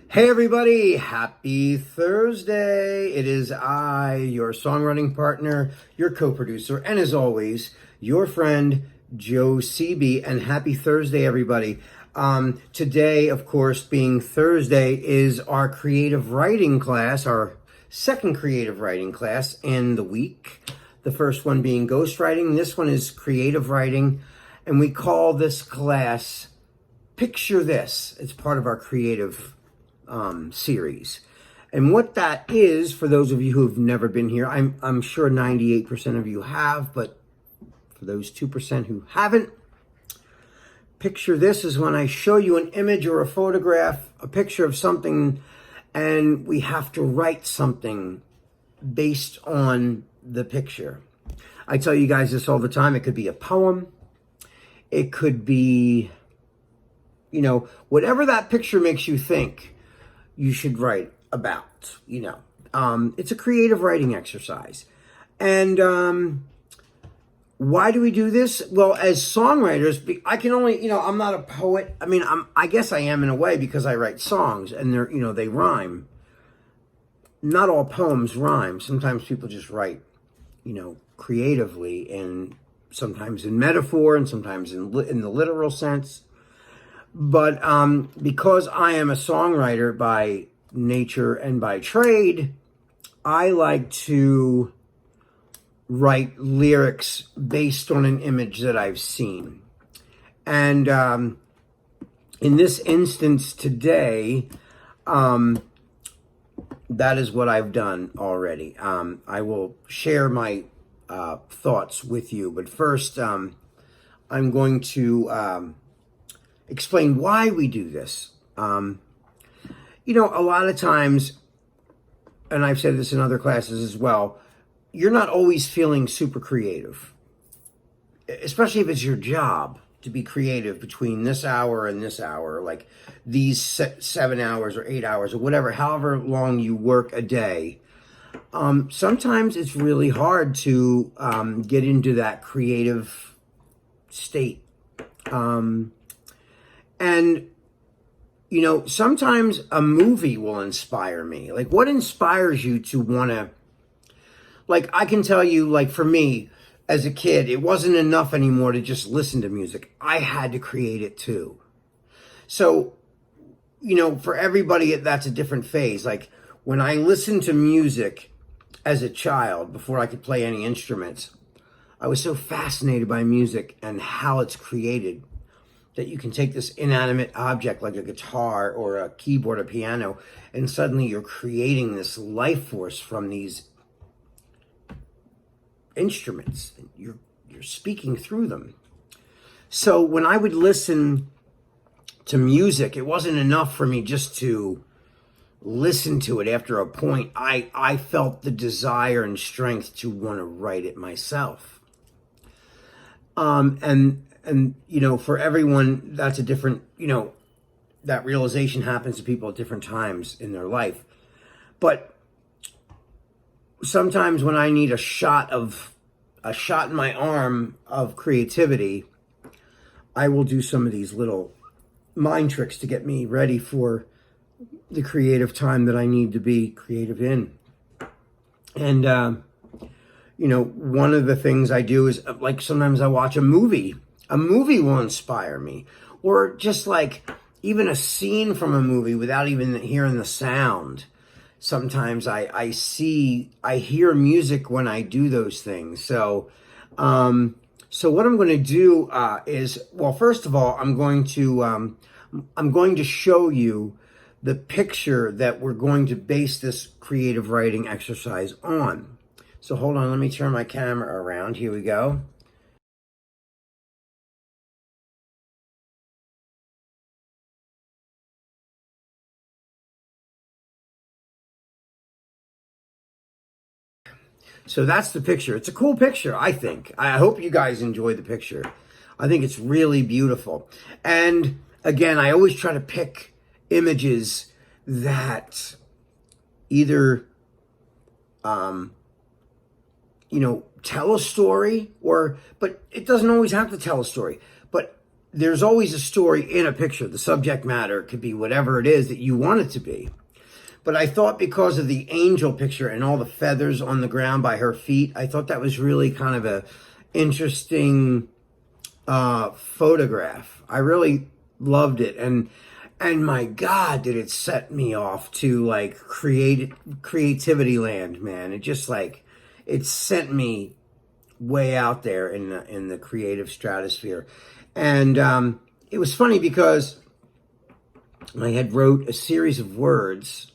Hey everybody, happy Thursday. It is I, your songwriting partner, your co-producer, and as always, your friend, Joe CB, and happy Thursday, everybody. Today, of course, being Thursday, is our creative writing class, our second creative writing class in the week. The first one being ghostwriting. This one is creative writing, and we call this class Picture This. It's part of our creative series. And what that is, for those of you who've never been here, I'm sure 98% of you have, but for those 2% who haven't, picture this is when I show you an image or a photograph, a picture of something, and we have to write something based on the picture. I tell you guys this all the time. It could be a poem. It could be, whatever that picture makes you think you should write about, It's a creative writing exercise. And why do we do this? Well, as songwriters, I can only, I'm not a poet. I guess I am in a way because I write songs and they rhyme. Not all poems rhyme. Sometimes people just write, creatively, and sometimes in metaphor and sometimes in the literal sense. But because I am a songwriter by nature and by trade, I like to write lyrics based on an image that I've seen. And in this instance today, that is what I've done already. I will share my thoughts with you. But first, I'm going to explain why we do this. A lot of times, and I've said this in other classes as well, you're not always feeling super creative, especially if it's your job to be creative between this hour and this hour, like these 7 hours or 8 hours or whatever, however long you work a day. Sometimes it's really hard to get into that creative state. And, sometimes a movie will inspire me. Like, what inspires you to want to, I can tell you, for me, as a kid, it wasn't enough anymore to just listen to music. I had to create it too. So, for everybody, that's a different phase. Like, when I listened to music as a child, before I could play any instruments, I was so fascinated by music and how it's created, that you can take this inanimate object like a guitar or a keyboard or piano, and suddenly you're creating this life force from these instruments. You're speaking through them. So when I would listen to music, it wasn't enough for me just to listen to it. After a point, I felt the desire and strength to want to write it myself. And for everyone, that's a different, that realization happens to people at different times in their life. But sometimes when I need a shot in my arm of creativity, I will do some of these little mind tricks to get me ready for the creative time that I need to be creative in. And, one of the things I do is, sometimes I watch a movie. A movie will inspire me, or just even a scene from a movie without even hearing the sound. Sometimes I hear music when I do those things. So what I'm going to do is, well, first of all, I'm going to show you the picture that we're going to base this creative writing exercise on. So hold on, let me turn my camera around. Here we go. So that's the picture. It's a cool picture, I think. I hope you guys enjoy the picture. I think it's really beautiful. And again, I always try to pick images that either, tell a story, but it doesn't always have to tell a story. But there's always a story in a picture. The subject matter could be whatever it is that you want it to be. But I thought because of the angel picture and all the feathers on the ground by her feet, I thought that was really kind of a interesting photograph. I really loved it. And my God, did it set me off to like creativity land, man. It just like, it sent me way out there in the creative stratosphere. And it was funny because I had wrote a series of words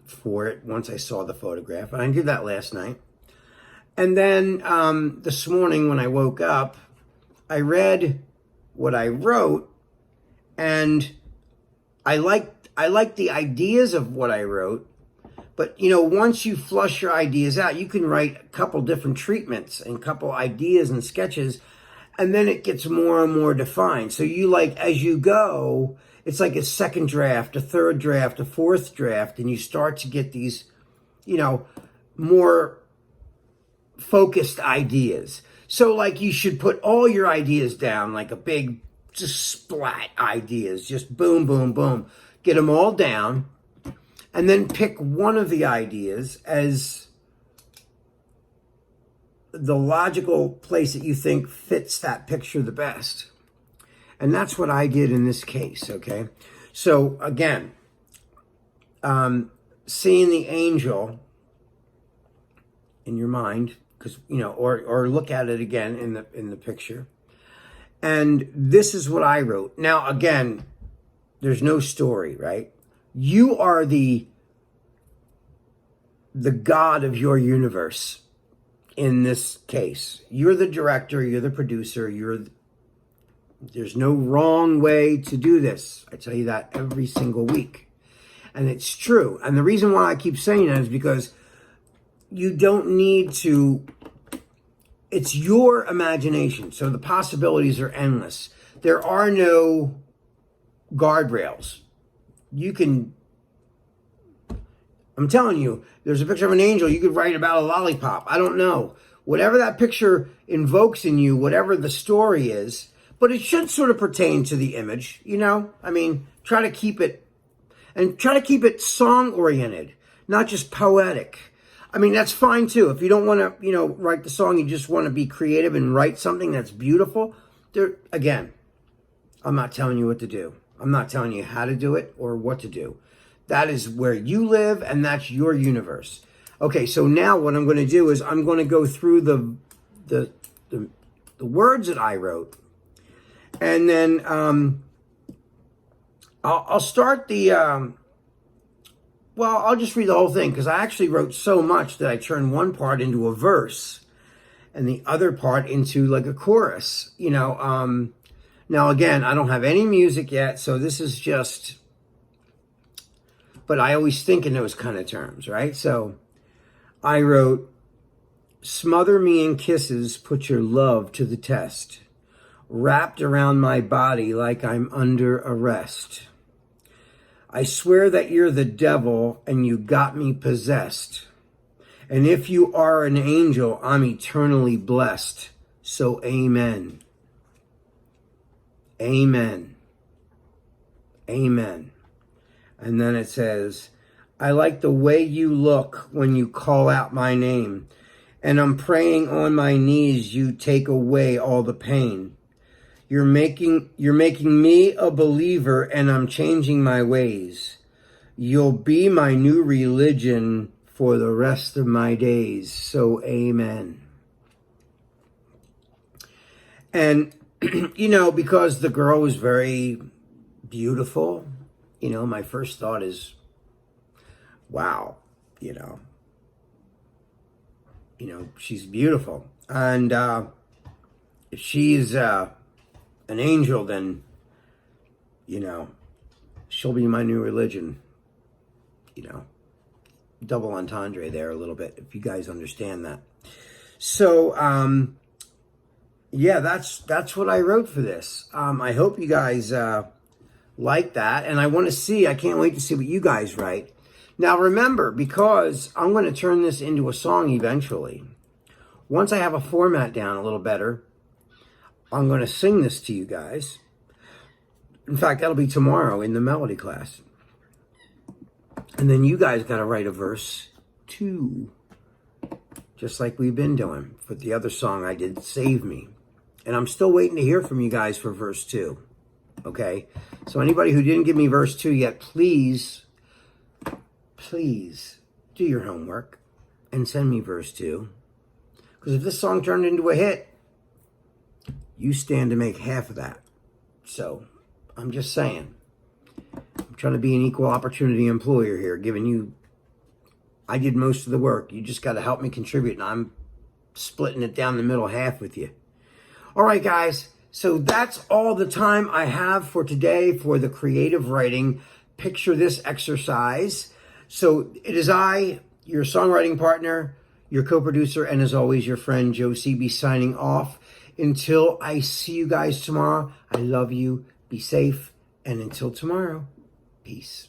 for it once I saw the photograph. And I did that last night. And then this morning when I woke up, I read what I wrote, and I liked the ideas of what I wrote. But, you know, once you flush your ideas out, you can write a couple different treatments and a couple ideas and sketches, and then it gets more and more defined. So you like, as you go, it's like a second draft, a third draft, a fourth draft, and you start to get these, you know, more focused ideas. So like you should put all your ideas down, like a big, just splat ideas, just boom, boom, boom. Get them all down, and then pick one of the ideas as the logical place that you think fits that picture the best. And that's what I did in this case, okay? So again, seeing the angel in your mind, because, you know, or look at it again in the picture. And this is what I wrote. Now, again, there's no story, right? You are the God of your universe in this case. You're the director, you're the producer, there's no wrong way to do this. I tell you that every single week. And it's true. And the reason why I keep saying that is because you don't need to, it's your imagination. So the possibilities are endless. There are no guardrails. You can, I'm telling you, there's a picture of an angel. You could write about a lollipop. I don't know. Whatever that picture invokes in you, whatever the story is, but it should sort of pertain to the image, you know? I mean, try to keep it song-oriented, not just poetic. I mean, that's fine too. If you don't want to, you know, write the song, you just want to be creative and write something that's beautiful. Again, I'm not telling you what to do. I'm not telling you how to do it or what to do. That is where you live, and that's your universe. Okay, so now what I'm going to do is I'm going to go through the words that I wrote, and then I'll start the. Well, I'll just read the whole thing because I actually wrote so much that I turned one part into a verse and the other part into like a chorus, you know. Now, again, I don't have any music yet, so this is just, but I always think in those kind of terms, right? So I wrote, smother me in kisses, put your love to the test, wrapped around my body like I'm under arrest. I swear that you're the devil and you got me possessed. And if you are an angel, I'm eternally blessed. So amen. Amen. Amen. And then it says, I like the way you look when you call out my name. And I'm praying on my knees you take away all the pain. You're making me a believer, and I'm changing my ways. You'll be my new religion for the rest of my days. So amen. And, you know, because the girl was very beautiful, you know, my first thought is, wow, you know, she's beautiful. And if she's an angel, then, you know, she'll be my new religion. You know, double entendre there a little bit, if you guys understand that. So, yeah, that's what I wrote for this. I hope you guys like that, and I can't wait to see what you guys write. Now, remember, because I'm going to turn this into a song eventually, once I have a format down a little better, I'm going to sing this to you guys. In fact, that'll be tomorrow in the melody class. And then you guys got to write a verse 2. Just like we've been doing for the other song I did, Save Me. And I'm still waiting to hear from you guys for verse 2. Okay? So anybody who didn't give me verse 2 yet, please do your homework and send me verse 2. Because if this song turned into a hit, you stand to make half of that. So, I'm just saying. I'm trying to be an equal opportunity employer here, giving you... I did most of the work. You just got to help me contribute, and I'm splitting it down the middle half with you. All right, guys. So that's all the time I have for today for the creative writing Picture This exercise. So it is I, your songwriting partner, your co-producer, and as always, your friend Joe CB signing off. Until I see you guys tomorrow, I love you. Be safe. And until tomorrow, peace.